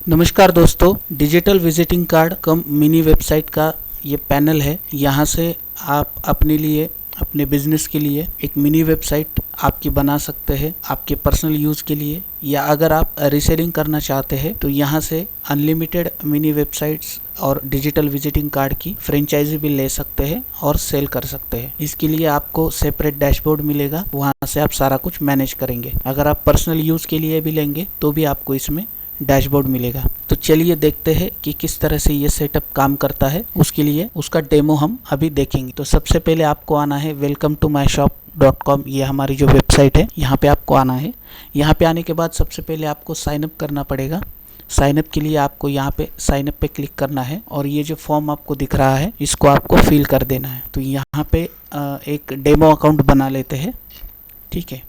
नमस्कार दोस्तों, digital visiting card कम mini website का ये पैनल है। यहाँ से आप अपने लिए, अपने बिजनेस के लिए एक मिनी वेबसाइट आपकी बना सकते हैं, आपके पर्सनल यूज़ के लिए, या अगर आप रीसेलिंग करना चाहते हैं तो यहाँ से अनलिमिटेड मिनी वेबसाइट्स और डिजिटल विजिटिंग कार्ड की फ्रेंचाइजी भी ले सकते हैं और सेल कर सकते हैं। इसके लिए आपको सेपरेट डैशबोर्ड मिलेगा, वहाँ से आप सारा कुछ मैनेज करेंगे। अगर आप पर्सनल यूज़ के लिए भी लेंगे तो भी आपको इसमें डैशबोर्ड मिलेगा। तो चलिए देखते हैं कि किस तरह से ये सेटअप काम करता है। उसके लिए उसका डेमो हम अभी देखेंगे। तो सबसे पहले आपको आना है welcome-to-my-shop.com, ये हमारी जो वेबसाइट है, यहाँ पे आपको आना है। यहाँ पे आने के बाद सबसे पहले आपको साइनअप करना पड़ेगा। साइनअप के लिए आपको यहाँ पे साइनअप पे क्लिक करना है और ये जो फॉर्म आपको दिख रहा है इसको आपको फिल कर देना है। तो यहाँ पे एक डेमो अकाउंट बना लेते हैं, ठीक है।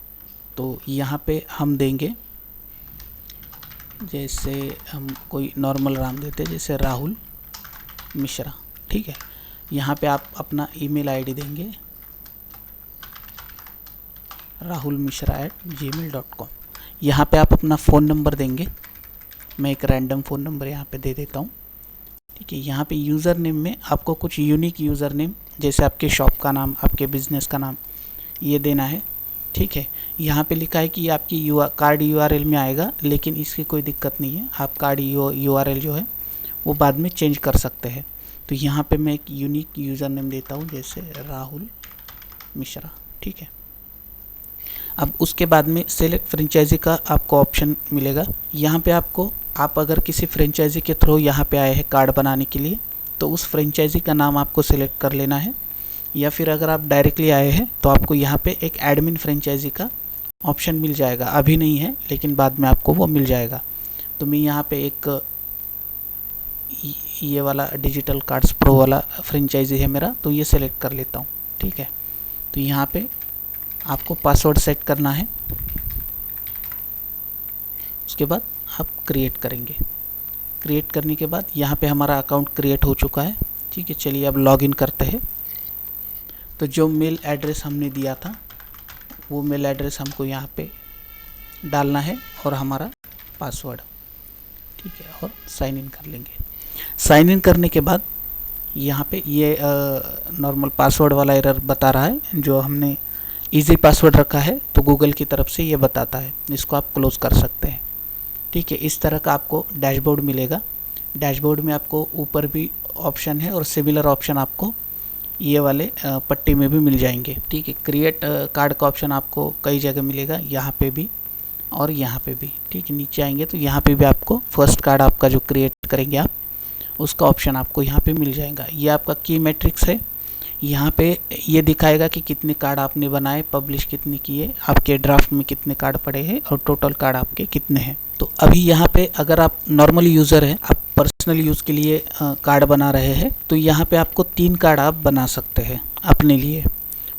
तो यहाँ पे हम देंगे, जैसे हम कोई नॉर्मल नाम देते हैं, जैसे राहुल मिश्रा, ठीक है। यहाँ पे आप अपना ईमेल आईडी देंगे rahulmishra@gmail.com। यहाँ पे आप अपना फ़ोन नंबर देंगे। मैं एक रैंडम फ़ोन नंबर यहाँ पे दे देता हूँ, ठीक है। यहाँ पे यूज़र नेम में आपको कुछ यूनिक यूज़र नेम, जैसे आपके शॉप का नाम, आपके बिजनेस का नाम, ये देना है, ठीक है। यहाँ पे लिखा है कि ये आपकी कार्ड URL में आएगा, लेकिन इसकी कोई दिक्कत नहीं है। आप कार्ड URL जो है वो बाद में चेंज कर सकते हैं। तो यहाँ पे मैं एक यूनिक यूज़र नेम देता हूँ, जैसे राहुल मिश्रा, ठीक है। अब उसके बाद में सेलेक्ट फ्रेंचाइजी का आपको ऑप्शन मिलेगा। यहाँ पे आपको, आप अगर किसी फ्रेंचाइजी के थ्रू यहाँ पे आए हैं कार्ड बनाने के लिए, तो उस फ्रेंचाइजी का नाम आपको सेलेक्ट कर लेना है। या फिर अगर आप डायरेक्टली आए हैं तो आपको यहाँ पे एक एडमिन फ्रेंचाइजी का ऑप्शन मिल जाएगा। अभी नहीं है, लेकिन बाद में आपको वो मिल जाएगा। तो मैं यहाँ पे एक ये वाला डिजिटल कार्ड्स प्रो वाला फ्रेंचाइजी है मेरा, तो ये सेलेक्ट कर लेता हूँ, ठीक है। तो यहाँ पे आपको पासवर्ड सेट करना है। उसके बाद आप क्रिएट करेंगे। क्रिएट करने के बाद यहाँ पे हमारा अकाउंट क्रिएट हो चुका है, ठीक है। चलिए अब लॉगिन करते हैं। तो जो मेल एड्रेस हमने दिया था वो मेल एड्रेस हमको यहाँ पे डालना है और हमारा पासवर्ड, ठीक है, और साइन इन कर लेंगे। साइन इन करने के बाद यहाँ पे ये नॉर्मल पासवर्ड वाला एरर बता रहा है, जो हमने इजी पासवर्ड रखा है तो गूगल की तरफ से ये बताता है। इसको आप क्लोज कर सकते हैं, ठीक है। इस तरह का आपको डैशबोर्ड मिलेगा। डैशबोर्ड में आपको ऊपर भी ऑप्शन है और सिमिलर ऑप्शन आपको ये वाले पट्टी में भी मिल जाएंगे, ठीक है। क्रिएट कार्ड का ऑप्शन आपको कई जगह मिलेगा, यहाँ पे भी और यहाँ पे भी, ठीक है। नीचे आएंगे तो यहाँ पे भी आपको फर्स्ट कार्ड आपका जो क्रिएट करेंगे आप, उसका ऑप्शन आपको यहाँ पे मिल जाएगा। ये आपका की मैट्रिक्स है। यहाँ पे ये दिखाएगा कि कितने कार्ड आपने बनाए, पब्लिश कितने किए, आपके ड्राफ्ट में कितने कार्ड पड़े हैं और टोटल कार्ड आपके कितने हैं। तो अभी यहाँ पे अगर आप नॉर्मल यूज़र हैं, आप पर्सनल यूज़ के लिए कार्ड बना रहे हैं, तो यहाँ पे आपको 3 कार्ड आप बना सकते हैं अपने लिए।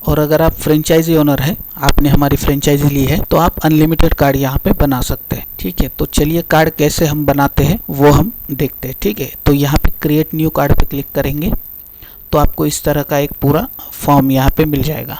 और अगर आप फ्रेंचाइजी ओनर हैं, आपने हमारी फ्रेंचाइजी ली है, तो आप अनलिमिटेड कार्ड यहाँ पे बना सकते हैं, ठीक है। तो चलिए कार्ड कैसे हम बनाते हैं वो हम देखते हैं, ठीक है। तो यहाँ पे क्रिएट न्यू कार्ड पे क्लिक करेंगे तो आपको इस तरह का एक पूरा फॉर्म यहाँ पे मिल जाएगा।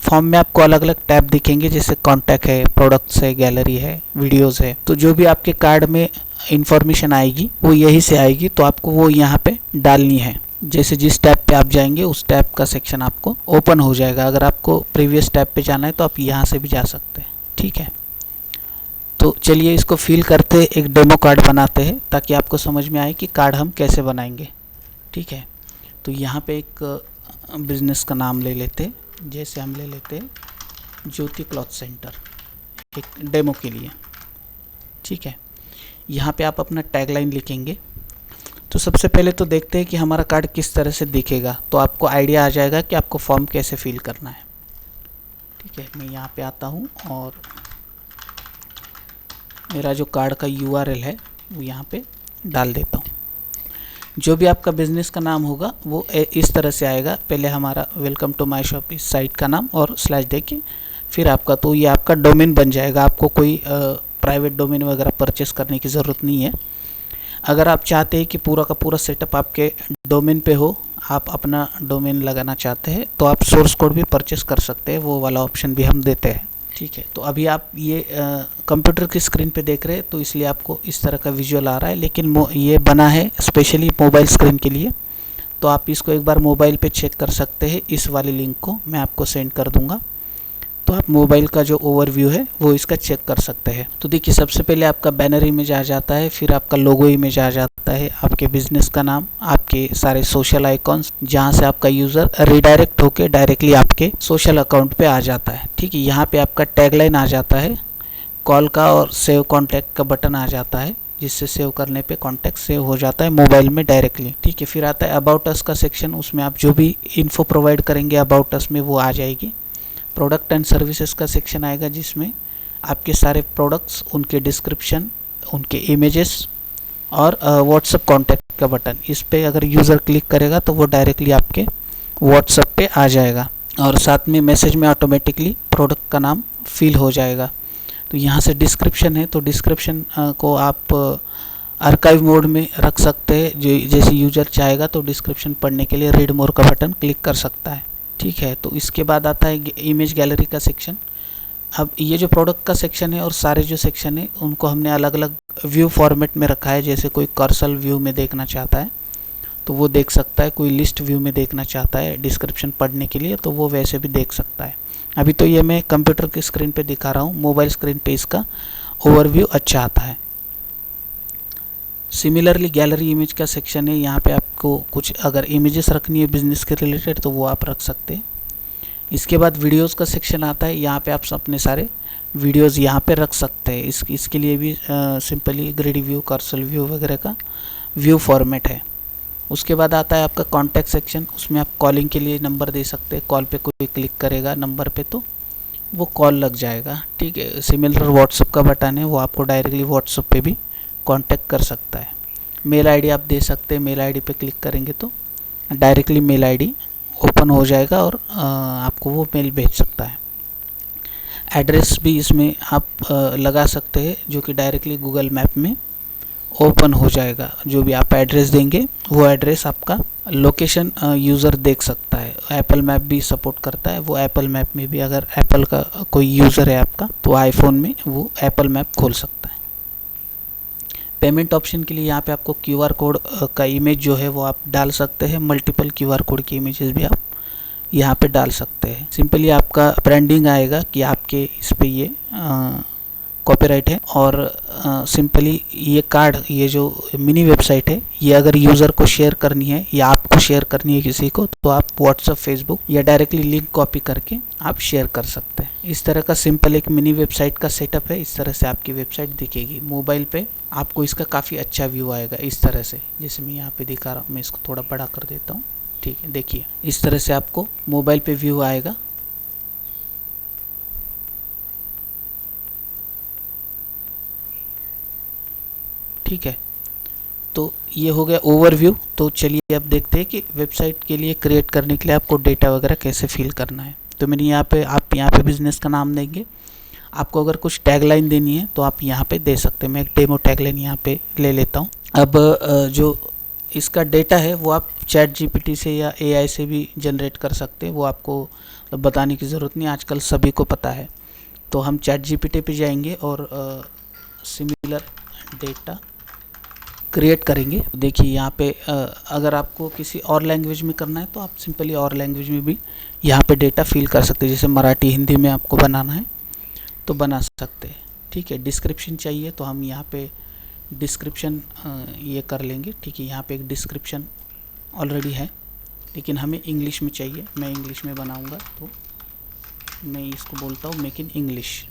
फॉर्म में आपको अलग अलग टैब दिखेंगे, जैसे कॉन्टैक्ट है, प्रोडक्ट्स है, गैलरी है, वीडियोज़ है। तो जो भी आपके कार्ड में इंफॉर्मेशन आएगी वो यही से आएगी, तो आपको वो यहाँ पे डालनी है। जैसे जिस टैब पे आप जाएंगे उस टैब का सेक्शन आपको ओपन हो जाएगा। अगर आपको प्रीवियस टैब पे जाना है तो आप यहाँ से भी जा सकते हैं, ठीक है। तो चलिए इसको फिल करते, एक डेमो कार्ड बनाते हैं ताकि आपको समझ में आए कि कार्ड हम कैसे बनाएंगे, ठीक है। तो यहाँ पे एक बिज़नेस का नाम ले लेते, जैसे हम ले लेते ज्योति क्लॉथ सेंटर, एक डेमो के लिए, ठीक है। यहाँ पे आप अपना टैगलाइन लिखेंगे। तो सबसे पहले तो देखते हैं कि हमारा कार्ड किस तरह से दिखेगा, तो आपको आइडिया आ जाएगा कि आपको फॉर्म कैसे फिल करना है, ठीक है। मैं यहाँ पे आता हूँ और मेरा जो कार्ड का URL है वो यहाँ पे डाल देता हूँ। जो भी आपका बिज़नेस का नाम होगा वो इस तरह से आएगा। पहले हमारा वेलकम टू माय शॉप इस साइट का नाम और स्लैश देके फिर आपका, तो ये आपका डोमेन बन जाएगा। आपको कोई प्राइवेट डोमेन वगैरह परचेस करने की ज़रूरत नहीं है। अगर आप चाहते हैं कि पूरा का पूरा सेटअप आपके डोमेन पे हो, आप अपना डोमेन लगाना चाहते हैं, तो आप सोर्स कोड भी परचेस कर सकते हैं, वो वाला ऑप्शन भी हम देते हैं, ठीक है, तो अभी आप ये कंप्यूटर की स्क्रीन पे देख रहे हैं तो इसलिए आपको इस तरह का विजुअल आ रहा है, लेकिन ये बना है स्पेशली मोबाइल स्क्रीन के लिए। तो आप इसको एक बार मोबाइल पे चेक कर सकते हैं, इस वाले लिंक को मैं आपको सेंड कर दूंगा। तो आप मोबाइल का जो ओवरव्यू है वो इसका चेक कर सकते हैं। तो देखिए, सबसे पहले आपका बैनर इमेज आ जाता है, फिर आपका लोगो इमेज आ जाता है, आपके बिजनेस का नाम, आपके सारे सोशल आइकॉन्स, जहां से आपका यूज़र रिडायरेक्ट होकर डायरेक्टली आपके सोशल अकाउंट पे आ जाता है। ठीक है, यहाँ पे आपका टैगलाइन आ जाता है, कॉल का और सेव कॉन्टैक्ट का बटन आ जाता है, जिससे सेव करने पे कॉन्टैक्ट सेव हो जाता है मोबाइल में डायरेक्टली। ठीक है, फिर आता है अबाउट अस का सेक्शन, उसमें आप जो भी इन्फो प्रोवाइड करेंगे अबाउट अस में वो आ जाएगी। प्रोडक्ट एंड सर्विसेज का सेक्शन आएगा, जिसमें आपके सारे प्रोडक्ट्स, उनके डिस्क्रिप्शन, उनके इमेजेस और व्हाट्सएप कॉन्टैक्ट का बटन, इस पे अगर यूज़र क्लिक करेगा तो वो डायरेक्टली आपके व्हाट्सएप पे आ जाएगा और साथ में मैसेज में ऑटोमेटिकली प्रोडक्ट का नाम फिल हो जाएगा। तो यहाँ से डिस्क्रिप्शन है, तो डिस्क्रिप्शन को आप आर्काइव मोड में रख सकते हैं, जो जैसे यूजर चाहेगा तो डिस्क्रिप्शन पढ़ने के लिए रीड मोर का बटन क्लिक कर सकता है। ठीक है, तो इसके बाद आता है इमेज गैलरी का सेक्शन। अब ये जो प्रोडक्ट का सेक्शन है और सारे जो सेक्शन है उनको हमने अलग अलग व्यू फॉर्मेट में रखा है। जैसे कोई कर्सर व्यू में देखना चाहता है तो वो देख सकता है, कोई लिस्ट व्यू में देखना चाहता है डिस्क्रिप्शन पढ़ने के लिए तो वो वैसे भी देख सकता है। अभी तो ये मैं कंप्यूटर की स्क्रीन पे दिखा रहा हूँ, मोबाइल स्क्रीन पे इसका ओवरव्यू अच्छा आता है। सिमिलरली गैलरी इमेज का सेक्शन है, यहाँ पे आपको कुछ अगर इमेजेस रखनी है बिजनेस के रिलेटेड तो वो आप रख सकते हैं। इसके बाद वीडियोस का सेक्शन आता है, यहाँ पे आप अपने सारे वीडियोस यहाँ पे रख सकते हैं। इसके लिए भी simply grid view, cursor view वगैरह का व्यू फॉर्मेट है। उसके बाद आता है आपका कॉन्टैक्ट सेक्शन, उसमें आप कॉलिंग के लिए नंबर दे सकते हैं। कॉल पे कोई क्लिक करेगा नंबर पे तो वो कॉल लग जाएगा। ठीक है, सिमिलर व्हाट्सअप का बटन है, वो आपको डायरेक्टली व्हाट्सअप पे भी कांटेक्ट कर सकता है। मेल आईडी आप दे सकते हैं, मेल आईडी पे क्लिक करेंगे तो डायरेक्टली मेल आईडी ओपन हो जाएगा और आपको वो मेल भेज सकता है। एड्रेस भी इसमें आप लगा सकते हैं, जो कि डायरेक्टली गूगल मैप में ओपन हो जाएगा। जो भी आप एड्रेस देंगे वो एड्रेस आपका लोकेशन यूज़र देख सकता है। एप्पल मैप भी सपोर्ट करता है, वो एप्पल मैप में भी अगर एप्पल का कोई यूज़र है आपका तो आईफोन में वो एप्पल मैप खोल सकता है। पेमेंट ऑप्शन के लिए यहाँ पे आपको क्यूआर कोड का इमेज जो है वो आप डाल सकते हैं। मल्टीपल क्यूआर कोड की इमेजेस भी आप यहाँ पे डाल सकते हैं। सिंपली आपका ब्रांडिंग आएगा कि आपके इस पे ये कॉपीराइट है और सिंपली ये कार्ड, ये जो मिनी वेबसाइट है, ये अगर यूज़र को शेयर करनी है या आपको शेयर करनी है किसी को तो आप व्हाट्सएप, फेसबुक या डायरेक्टली लिंक कॉपी करके आप शेयर कर सकते हैं। इस तरह का सिंपल एक मिनी वेबसाइट का सेटअप है। इस तरह से आपकी वेबसाइट दिखेगी मोबाइल पे, आपको इसका काफ़ी अच्छा व्यू आएगा इस तरह से, जैसे मैं यहाँ पे दिखा रहा हूँ। मैं इसको थोड़ा बड़ा कर देता हूँ। ठीक है, देखिए इस तरह से आपको मोबाइल पे व्यू आएगा। ठीक है, तो ये हो गया ओवरव्यू। तो चलिए अब देखते हैं कि वेबसाइट के लिए क्रिएट करने के लिए आपको डेटा वगैरह कैसे फिल करना है। तो मैंने यहाँ पे, आप यहाँ पे बिजनेस का नाम देंगे। आपको अगर कुछ टैगलाइन देनी है तो आप यहाँ पे दे सकते हैं। मैं एक डेमो टैगलाइन यहाँ पे ले लेता हूँ। अब जो इसका डेटा है वो आप चैट जीपीटी से या एआई से भी जनरेट कर सकते हैं, वो आपको बताने की ज़रूरत नहीं, आजकल सभी को पता है। तो हम चैट जीपीटी पे जाएंगे और सिमिलर डेटा क्रिएट करेंगे। देखिए यहाँ पे अगर आपको किसी और लैंग्वेज में करना है तो आप सिंपली और लैंग्वेज में भी यहाँ पे डेटा फिल कर सकते हैं। जैसे मराठी, हिंदी में आपको बनाना है तो बना सकते हैं। ठीक है, डिस्क्रिप्शन चाहिए तो हम यहाँ पे डिस्क्रिप्शन ये कर लेंगे। ठीक है, यहाँ पे एक डिस्क्रिप्शन ऑलरेडी है, लेकिन हमें इंग्लिश में चाहिए। मैं इंग्लिश में बनाऊँगा तो मैं इसको बोलता हूँ मेक इन इंग्लिश,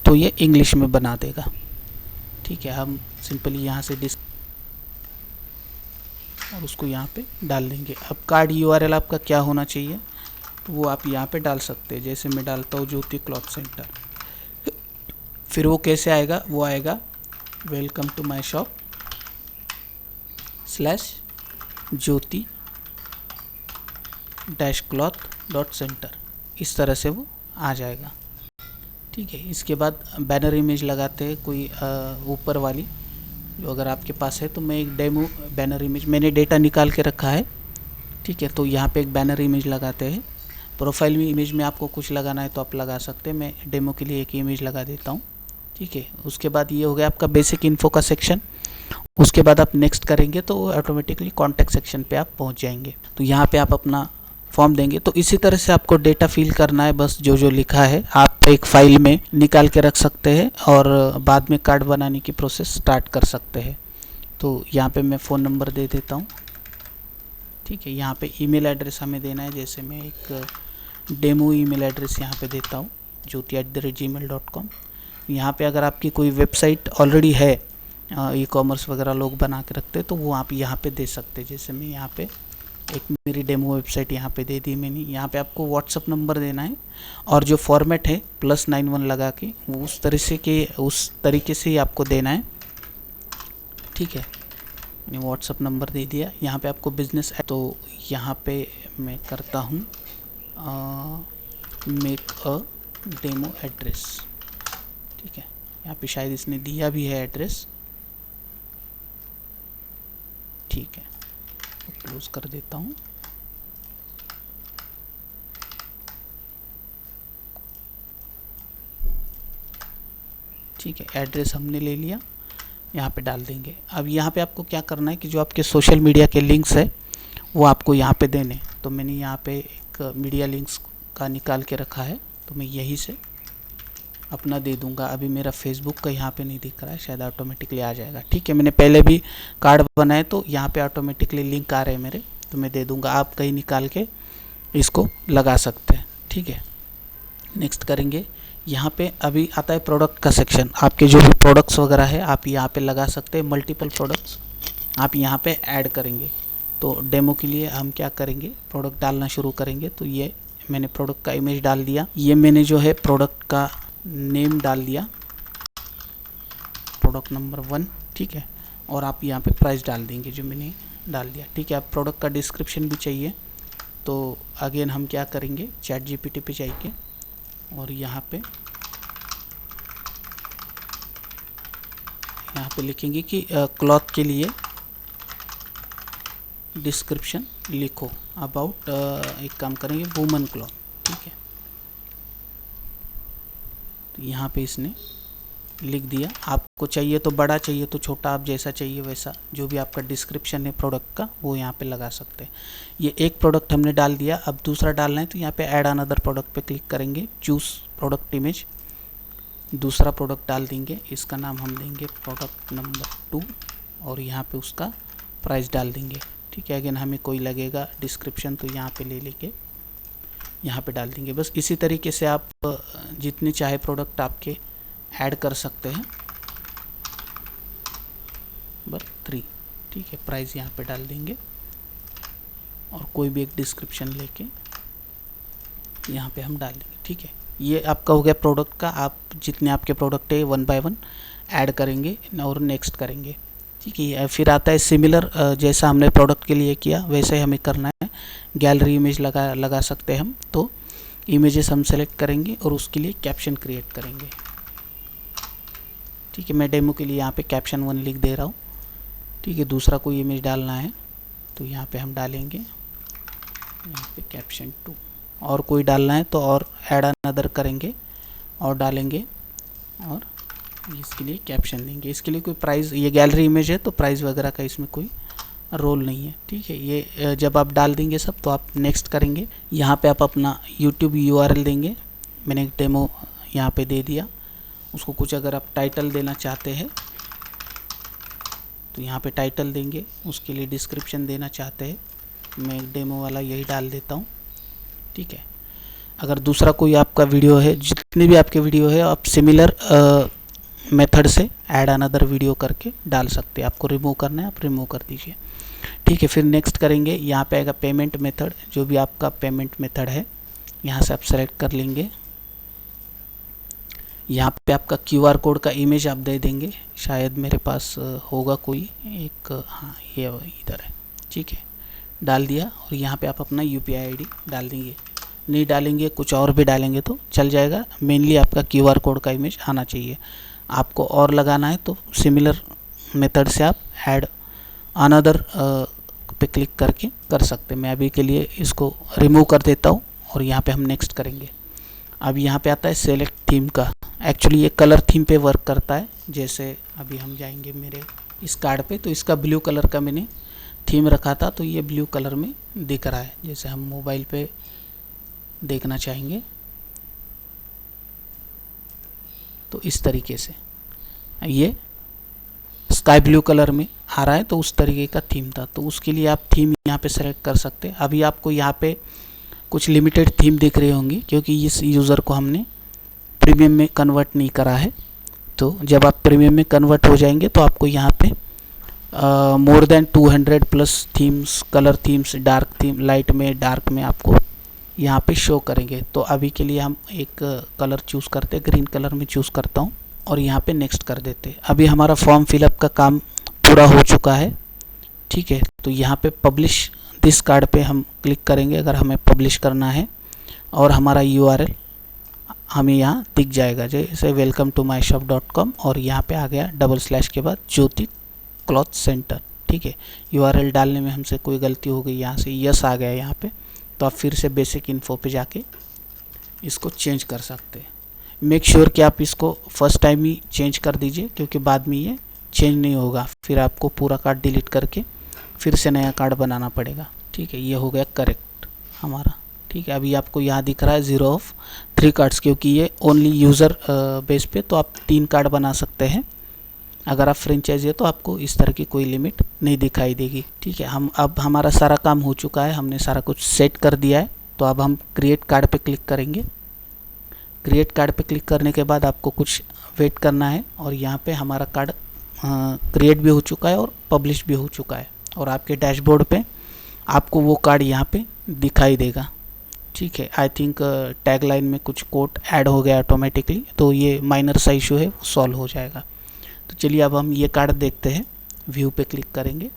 तो ये इंग्लिश में बना देगा। ठीक है, हम सिंपली यहाँ से और उसको यहाँ पे डाल देंगे। अब कार्ड यूआरएल आपका क्या होना चाहिए तो वो आप यहाँ पे डाल सकते हैं। जैसे मैं डालता हूँ ज्योति क्लॉथ सेंटर, फिर वो कैसे आएगा, वो आएगा welcome to my shop /Jyoti -cloth.center, इस तरह से वो आ जाएगा। ठीक है, इसके बाद बैनर इमेज लगाते हैं कोई ऊपर वाली, जो अगर आपके पास है। तो मैं एक डेमो बैनर इमेज, मैंने डेटा निकाल के रखा है। ठीक है, तो यहाँ पे एक बैनर इमेज लगाते हैं। प्रोफाइल में इमेज में आपको कुछ लगाना है तो आप लगा सकते हैं, मैं डेमो के लिए एक इमेज लगा देता हूँ। ठीक है, उसके बाद ये हो गया आपका बेसिक इन्फो का सेक्शन। उसके बाद आप नेक्स्ट करेंगे तो ऑटोमेटिकली कॉन्टैक्ट सेक्शन पे आप पहुंच जाएंगे। तो यहाँ पे आप अपना फॉर्म देंगे। तो इसी तरह से आपको डेटा फिल करना है, बस जो जो लिखा है आप एक फाइल में निकाल के रख सकते हैं और बाद में कार्ड बनाने की प्रोसेस स्टार्ट कर सकते हैं। तो यहाँ पे मैं फ़ोन नंबर दे देता हूँ। ठीक है, यहाँ पे ईमेल एड्रेस हमें देना है, जैसे मैं एक डेमो ईमेल एड्रेस यहाँ पे देता हूँ, jyoti@gmail.com। यहाँ पे अगर आपकी कोई वेबसाइट ऑलरेडी है, ई कॉमर्स वगैरह लोग बना के रखते हैं, तो वो आप यहाँ पे दे सकते हैं। जैसे मैं यहाँ पे एक मेरी डेमो वेबसाइट यहाँ पे दे दी मैंने। यहाँ पे आपको व्हाट्सअप नंबर देना है और जो फॉर्मेट है +91 लगा के वो उस तरीके से ही आपको देना है। ठीक है, मैंने व्हाट्सअप नंबर दे दिया। यहाँ पे आपको बिजनेस है, तो यहाँ पे मैं करता हूँ मेक अ डेमो एड्रेस। ठीक है, यहाँ पे शायद इसने दिया भी है एड्रेस। ठीक है, क्लोज कर देता हूँ। ठीक है, एड्रेस हमने ले लिया, यहाँ पे डाल देंगे। अब यहाँ पे आपको क्या करना है कि जो आपके सोशल मीडिया के लिंक्स है वो आपको यहाँ पे देने। तो मैंने यहाँ पे एक मीडिया लिंक्स का निकाल के रखा है, तो मैं यही से अपना दे दूंगा। अभी मेरा फेसबुक का यहाँ पे नहीं दिख रहा है, शायद ऑटोमेटिकली आ जाएगा। ठीक है, मैंने पहले भी कार्ड बनाए तो यहाँ पे ऑटोमेटिकली लिंक आ रहे हैं मेरे, तो मैं दे दूंगा। आप कहीं निकाल के इसको लगा सकते हैं। ठीक है, नेक्स्ट करेंगे। यहाँ पे अभी आता है प्रोडक्ट का सेक्शन। आपके जो भी प्रोडक्ट्स वगैरह है आप यहाँ पे लगा सकते हैं। मल्टीपल प्रोडक्ट्स आप यहाँ पे ऐड करेंगे। तो डेमो के लिए हम क्या करेंगे, प्रोडक्ट डालना शुरू करेंगे। तो ये मैंने प्रोडक्ट का इमेज डाल दिया, ये मैंने जो है प्रोडक्ट का नेम डाल दिया, प्रोडक्ट नंबर 1। ठीक है, और आप यहाँ पे प्राइस डाल देंगे जो मैंने डाल दिया। ठीक है, आप प्रोडक्ट का डिस्क्रिप्शन भी चाहिए तो अगेन हम क्या करेंगे, ChatGPT पे जाइए और यहाँ पे लिखेंगे कि क्लॉथ के लिए डिस्क्रिप्शन लिखो अबाउट, एक काम करेंगे वुमन क्लॉथ। ठीक है, तो यहाँ पे इसने लिख दिया। आपको चाहिए तो बड़ा, चाहिए तो छोटा, आप जैसा चाहिए वैसा जो भी आपका डिस्क्रिप्शन है प्रोडक्ट का वो यहाँ पे लगा सकते हैं। ये एक प्रोडक्ट हमने डाल दिया। अब दूसरा डालना है तो यहाँ पे ऐड अनदर प्रोडक्ट पे क्लिक करेंगे, चूज प्रोडक्ट इमेज, दूसरा प्रोडक्ट डाल देंगे। इसका नाम हम देंगे प्रोडक्ट नंबर 2 और यहाँ पे उसका प्राइस डाल देंगे। ठीक है, अगेन हमें कोई लगेगा डिस्क्रिप्शन तो यहाँ पे ले लेके यहाँ पे डाल देंगे। बस इसी तरीके से आप जितने चाहे प्रोडक्ट आपके ऐड कर सकते हैं। नंबर 3। ठीक है, प्राइस यहाँ पे डाल देंगे और कोई भी एक डिस्क्रिप्शन लेके यहाँ पे हम डाल देंगे। ठीक है, ये आपका हो गया प्रोडक्ट का। आप जितने आपके प्रोडक्ट है 1 बाय 1 ऐड करेंगे और नेक्स्ट करेंगे। ठीक है, फिर आता है सिमिलर, जैसा हमने प्रोडक्ट के लिए किया वैसे हमें करना है। गैलरी इमेज लगा सकते हैं हम। तो इमेजेस हम सेलेक्ट करेंगे और उसके लिए कैप्शन क्रिएट करेंगे। ठीक है, मैं डेमो के लिए यहाँ पे कैप्शन 1 लिख दे रहा हूँ। ठीक है, दूसरा कोई इमेज डालना है तो यहाँ पे हम डालेंगे यहाँ पे कैप्शन 2, और कोई डालना है तो और ऐड अनदर करेंगे और डालेंगे और इसके लिए कैप्शन देंगे। इसके लिए कोई प्राइस, ये गैलरी इमेज है तो प्राइस वगैरह का इसमें कोई रोल नहीं है। ठीक है, ये जब आप डाल देंगे सब तो आप नेक्स्ट करेंगे। यहाँ पे आप अपना YouTube URL देंगे। मैंने एक डेमो यहाँ पे दे दिया। उसको कुछ अगर आप टाइटल देना चाहते हैं तो यहाँ पे टाइटल देंगे। उसके लिए डिस्क्रिप्शन देना चाहते हैं, मैं एक डेमो वाला यही डाल देता हूँ। ठीक है, अगर दूसरा कोई आपका वीडियो है, जितने भी आपके वीडियो है आप सिमिलर मेथड से ऐड अनदर वीडियो करके डाल सकते हैं। आपको रिमूव करना है आप रिमूव कर दीजिए। ठीक है, फिर नेक्स्ट करेंगे। यहाँ पे आएगा पेमेंट मेथड, जो भी आपका पेमेंट मेथड है यहाँ से आप सेलेक्ट कर लेंगे। यहाँ पे आपका QR कोड का इमेज आप दे देंगे। शायद मेरे पास होगा कोई एक, हाँ ये इधर है। ठीक है, डाल दिया और यहाँ पे आप अपना UPI ID डाल देंगे। नहीं डालेंगे कुछ और भी डालेंगे तो चल जाएगा। मेनली आपका QR कोड का इमेज आना चाहिए। आपको और लगाना है तो सिमिलर मेथड से आप ऐड अनदर पे क्लिक करके कर सकते हैं। मैं अभी के लिए इसको रिमूव कर देता हूँ और यहाँ पे हम नेक्स्ट करेंगे। अब यहाँ पे आता है सेलेक्ट थीम का। एक्चुअली ये कलर थीम पे वर्क करता है। जैसे अभी हम जाएंगे मेरे इस कार्ड पे, तो इसका ब्लू कलर का मैंने थीम रखा था, तो ये ब्लू कलर में दिख रहा है। जैसे हम मोबाइल पे देखना चाहेंगे तो इस तरीके से ये स्काई ब्लू कलर में आ रहा है, तो उस तरीके का थीम था। तो उसके लिए आप थीम यहाँ पे सेलेक्ट कर सकते हैं। अभी आपको यहाँ पे कुछ लिमिटेड थीम दिख रही होंगी क्योंकि इस यूज़र को हमने प्रीमियम में कन्वर्ट नहीं करा है। तो जब आप प्रीमियम में कन्वर्ट हो जाएंगे तो आपको यहाँ पे more than 200 plus themes, colour themes, dark theme, light में, डार्क में आपको यहाँ पे शो करेंगे। तो अभी के लिए हम एक कलर चूज़ करते हैं, ग्रीन कलर में चूज़ करता हूँ और यहाँ पे नेक्स्ट कर देते हैं। अभी हमारा फॉर्म फिलअप का काम पूरा हो चुका है, ठीक है। तो यहाँ पे पब्लिश दिस कार्ड पे हम क्लिक करेंगे अगर हमें पब्लिश करना है, और हमारा URL हमें यहाँ दिख जाएगा, जैसे welcome-to-my-shop.com, और यहाँ पे आ गया डबल स्लैश के बाद ज्योति क्लॉथ सेंटर, ठीक है। URL डालने में हमसे कोई गलती हो गई, यहाँ से यस आ गया यहाँ पे, तो आप फिर से बेसिक इन्फो पे जाके इसको चेंज कर सकते हैं। मेक श्योर कि आप इसको फर्स्ट टाइम ही चेंज कर दीजिए क्योंकि बाद में ये चेंज नहीं होगा, फिर आपको पूरा कार्ड डिलीट करके फिर से नया कार्ड बनाना पड़ेगा, ठीक है। ये हो गया करेक्ट हमारा, ठीक है। अभी आपको यहाँ दिख रहा है 0 of 3 कार्ड्स, क्योंकि ये ओनली यूज़र बेस पे, तो आप 3 कार्ड बना सकते हैं। अगर आप फ्रेंचाइजी है तो आपको इस तरह की कोई लिमिट नहीं दिखाई देगी, ठीक है। हम अब हमारा सारा काम हो चुका है, हमने सारा कुछ सेट कर दिया है। तो अब हम क्रिएट कार्ड पे क्लिक करेंगे। क्रिएट कार्ड पे क्लिक करने के बाद आपको कुछ वेट करना है, और यहाँ पे हमारा कार्ड क्रिएट भी हो चुका है और पब्लिश भी हो चुका है, और आपके डैशबोर्ड पे आपको वो कार्ड यहाँ पे दिखाई देगा, ठीक है। आई थिंक टैग लाइन में कुछ कोड ऐड हो गया ऑटोमेटिकली, तो ये माइनर सा इशू है, वो सॉल्व हो जाएगा। तो चलिए अब हम ये कार्ड देखते हैं। व्यू पे क्लिक करेंगे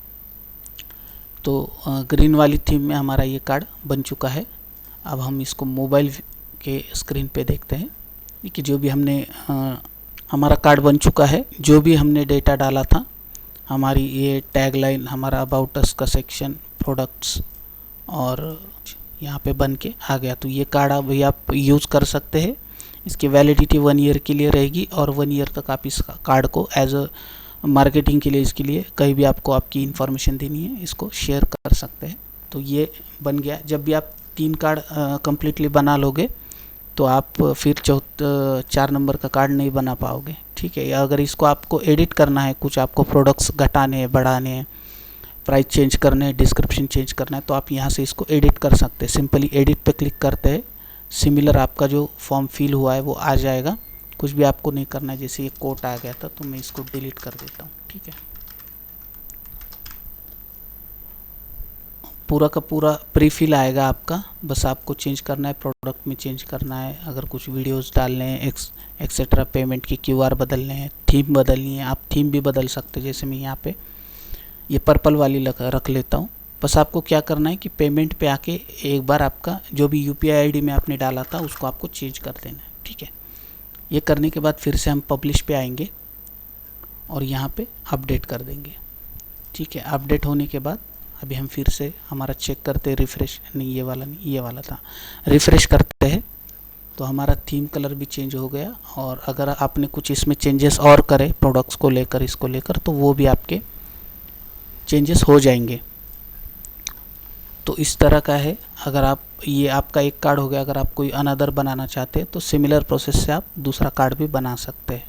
तो ग्रीन वाली थीम में हमारा ये कार्ड बन चुका है। अब हम इसको मोबाइल के स्क्रीन पे देखते हैं कि जो भी हमने हमारा कार्ड बन चुका है। जो भी हमने डेटा डाला था, हमारी ये टैग लाइन, हमारा अबाउट अस का सेक्शन, प्रोडक्ट्स, और यहाँ पे बन के आ गया। तो ये कार्ड अभी आप यूज़ कर सकते हैं। इसकी वैलिडिटी 1 ईयर के लिए रहेगी, और 1 ईयर तक आप इस कार्ड को एज अ मार्केटिंग के लिए, इसके लिए कहीं भी आपको आपकी इन्फॉर्मेशन देनी है, इसको शेयर कर सकते हैं। तो ये बन गया। जब भी आप 3 कार्ड कम्प्लीटली बना लोगे तो आप फिर 4 नंबर का कार्ड नहीं बना पाओगे, ठीक है। या अगर इसको आपको एडिट करना है, कुछ आपको प्रोडक्ट्स घटाने हैं, बढ़ाने हैं, प्राइस चेंज करने हैं, डिस्क्रिप्शन चेंज करना है, तो आप यहाँ से इसको एडिट कर सकते हैं। सिंपली एडिट पे क्लिक करते हैं, सिमिलर आपका जो फॉर्म फिल हुआ है वो आ जाएगा। कुछ भी आपको नहीं करना है। जैसे ये कोट आ गया था तो मैं इसको डिलीट कर देता हूँ, ठीक है। पूरा का पूरा प्री फिल आएगा आपका, बस आपको चेंज करना है, प्रोडक्ट में चेंज करना है, अगर कुछ वीडियोस डालने हैं, एक्सेट्रा, पेमेंट की QR बदलने हैं, थीम बदलनी है, आप थीम भी बदल सकते हैं। जैसे मैं यहाँ पे ये पर्पल वाली रख लेता हूँ। बस आपको क्या करना है कि पेमेंट पे आके एक बार आपका जो भी UPI ID में आपने डाला था उसको आपको चेंज कर देना है, ठीक है। ये करने के बाद फिर से हम पब्लिश पे आएंगे और यहाँ पे अपडेट कर देंगे, ठीक है। अपडेट होने के बाद अभी हम फिर से हमारा चेक करते हैं, रिफ़्रेश, नहीं ये वाला नहीं, ये वाला था, रिफ़्रेश करते हैं तो हमारा थीम कलर भी चेंज हो गया। और अगर आपने कुछ इसमें चेंजेस और करे प्रोडक्ट्स को लेकर, इसको लेकर, तो वो भी आपके चेंजेस हो जाएंगे। तो इस तरह का है। अगर आप, ये आपका एक कार्ड हो गया, अगर आप कोई अनदर बनाना चाहते हैं तो सिमिलर प्रोसेस से आप दूसरा कार्ड भी बना सकते हैं,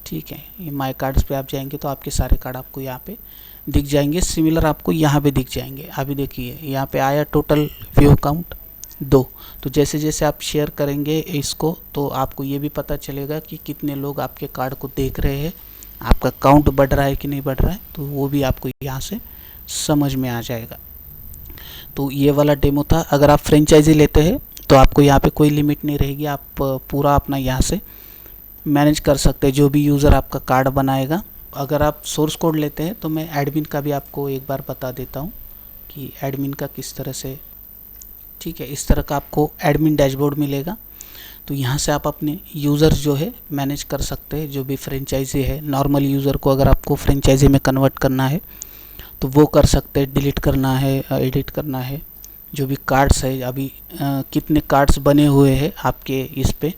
ठीक है। ये माय कार्ड्स पे आप जाएंगे तो आपके सारे कार्ड आपको यहाँ पे दिख जाएंगे, सिमिलर आपको यहाँ पे दिख जाएंगे। अभी देखिए यहाँ पे आया टोटल व्यू काउंट 2। तो जैसे जैसे आप शेयर करेंगे इसको तो आपको ये भी पता चलेगा कि कितने लोग आपके कार्ड को देख रहे हैं, आपका काउंट बढ़ रहा है कि नहीं बढ़ रहा है, तो वो भी आपको यहाँ से समझ में आ जाएगा। तो ये वाला डेमो था। अगर आप फ्रेंचाइजी लेते हैं तो आपको यहाँ पे कोई लिमिट नहीं रहेगी, आप पूरा अपना यहाँ से मैनेज कर सकते हैं, जो भी यूज़र आपका कार्ड बनाएगा। अगर आप सोर्स कोड लेते हैं तो मैं एडमिन का भी आपको एक बार बता देता हूँ कि एडमिन का किस तरह से, ठीक है। इस तरह का आपको एडमिन डैशबोर्ड मिलेगा। तो यहाँ से आप अपने यूज़र्स जो है मैनेज कर सकते हैं, जो भी फ्रेंचाइजी है। नॉर्मल यूज़र को अगर आपको फ्रेंचाइजी में कन्वर्ट करना है तो वो कर सकते हैं, डिलीट करना है, एडिट करना है, जो भी कार्ड्स है अभी कितने कार्ड्स बने हुए हैं आपके इस पे,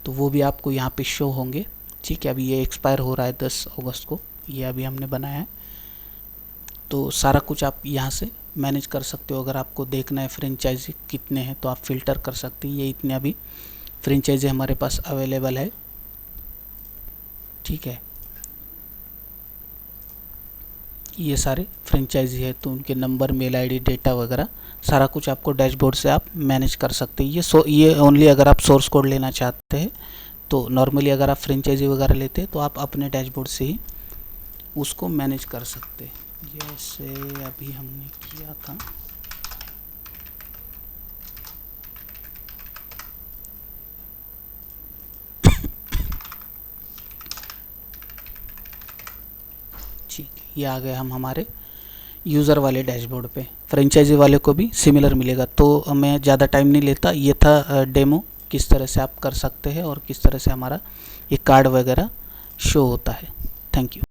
तो वो भी आपको यहाँ पे शो होंगे। ठीक है, अभी ये एक्सपायर हो रहा है 10 अगस्त को, ये अभी हमने बनाया है। तो सारा कुछ आप यहाँ से मैनेज कर सकते हो। अगर आपको देखना है फ्रेंचाइजी कितने हैं तो आप फिल्टर कर सकते हैं। ये इतने अभी फ्रेंचाइजी हमारे पास अवेलेबल है। ठीक है, ये सारे फ्रेंचाइजी है, तो उनके नंबर, मेल आईडी, डेटा वगैरह सारा कुछ आपको डैशबोर्ड से आप मैनेज कर सकते हैं। ये ओनली अगर आप सोर्स कोड लेना चाहते हैं। तो नॉर्मली अगर आप फ्रेंचाइजी वगैरह लेते हैं तो आप अपने डैशबोर्ड से ही उसको मैनेज कर सकते हैं, जैसे अभी हमने किया था। ठीक, ये आ गए हम हमारे यूज़र वाले डैशबोर्ड पे। फ्रेंचाइजी वाले को भी सिमिलर मिलेगा। तो मैं ज़्यादा टाइम नहीं लेता, ये था डेमो किस तरह से आप कर सकते हैं और किस तरह से हमारा ये कार्ड वगैरह शो होता है। Thank you.